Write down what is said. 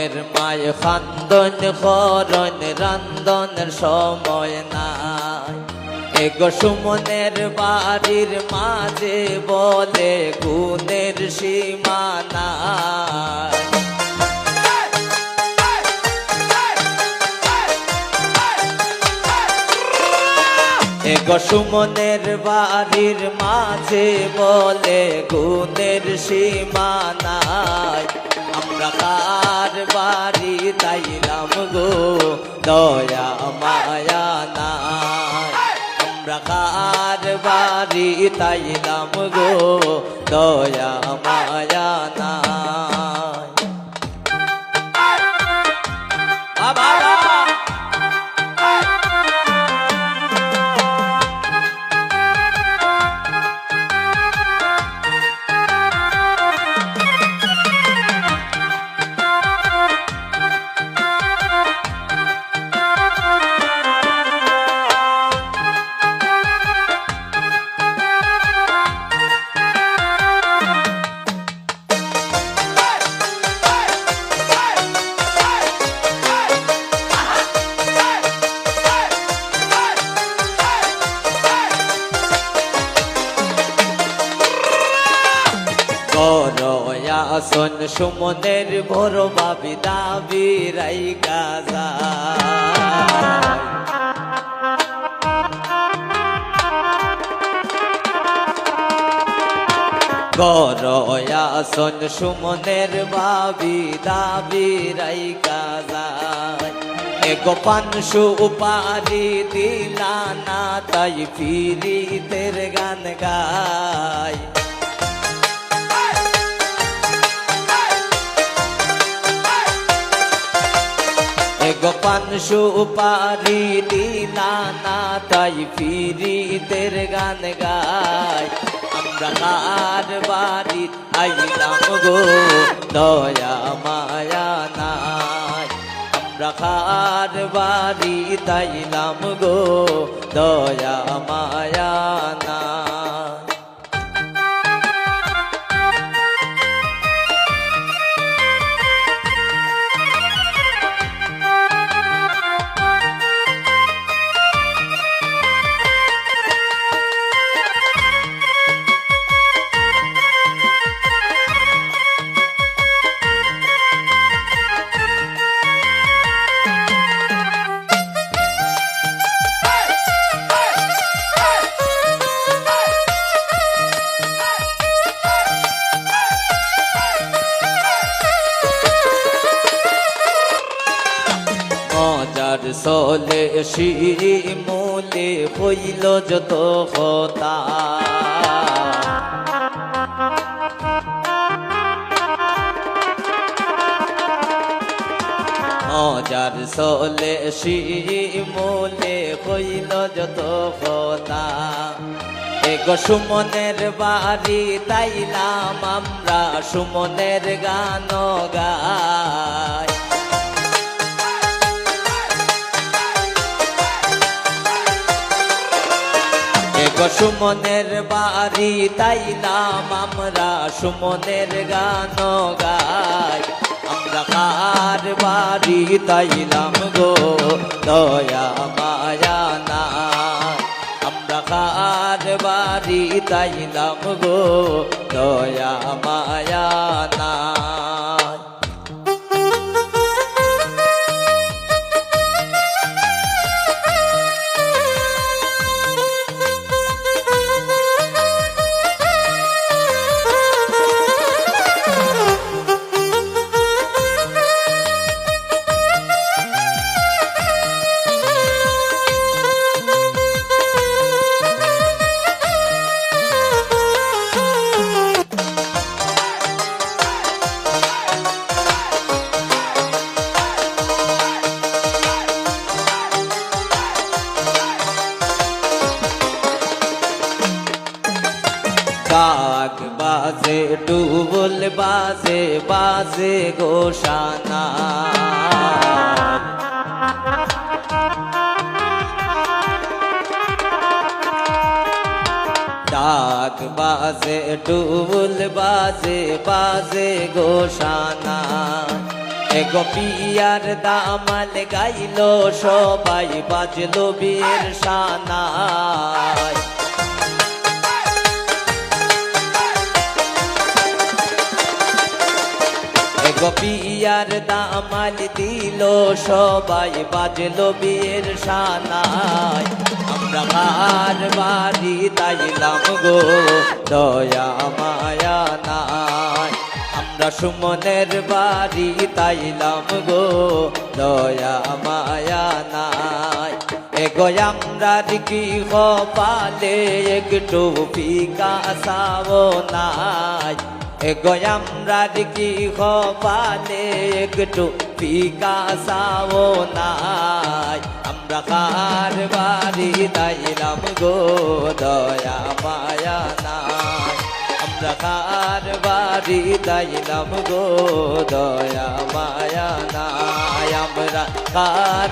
মনের মায় খান্দন করন রান্দনের সময় নাই। এগো সুমনের বাড়ির মাঝে বলে গুণের সীমা নাই। এগো সুমনের বাড়ির মাঝে বলে গুণের সীমা নাই। আমরা কার বাড়ি তাইলাম গো দয়া মায়া নাই। আমরা কার বাড়ি তাইলাম গো দয়া মায়া নাই। বাবা আসন সুমনের বড় বাবি দাবি রাই গাজা। আসন সুমনের বাবি দাবি রাই গাজা। এগো পানসু উপারি দিলা না তাই ফিরিতের গান গায়। এগো পানসু উপারি দিলা না তাই ফিরিতের গান গায়। আমরা কার বাড়ি আইলাম গো দয়া মায়া নাই। আমরা কার বাড়ি তাইলাম গো দয়া মায়া নাই। মজার চলে শিমুলে হইল যত কথা। মজার চলে শিমুলে হইল যত কথা। এগো সুমনের বাড়ি তাইলাম আমরা সুমনের গান গাই। এগো সুমনের বাড়ি তাইলাম আমরা সুমনের গান গাই। আমরা কার বাড়ি তাইলাম গো দয়া মায়া নাই। আমরা কার বাড়ি তাইলাম গো দয়া মায়া নাই। কাক বাজে ডুবুল বাজে বাজে গোসানা। ডাক বাজে ডুবুল বাজে বাজে গোসানা। এগো পিয়ার দামাল গাইলো সবাই বাজলো বিয়ের সানাই এগো পিয়ার দামাল দিল সবাই বাজলো বিয়ের সানাই আমরা কার বাড়ি তাইলাম গো দয়া মায়া নাই আমরা সুমনের বাড়ি তাইলাম গো দয়া মায়া নাই এগো আমরা কি কপালে একটু ফিকা সাবো নাই এগো আমরা কি কপালে একটু ফিকা সাবো নাই আমরা কার বাড়ি তাইলাম গো দয়া মায়া নাই আমরা কার বাড়ি তাইলাম গো দয়া মায়া নাই আমরা কার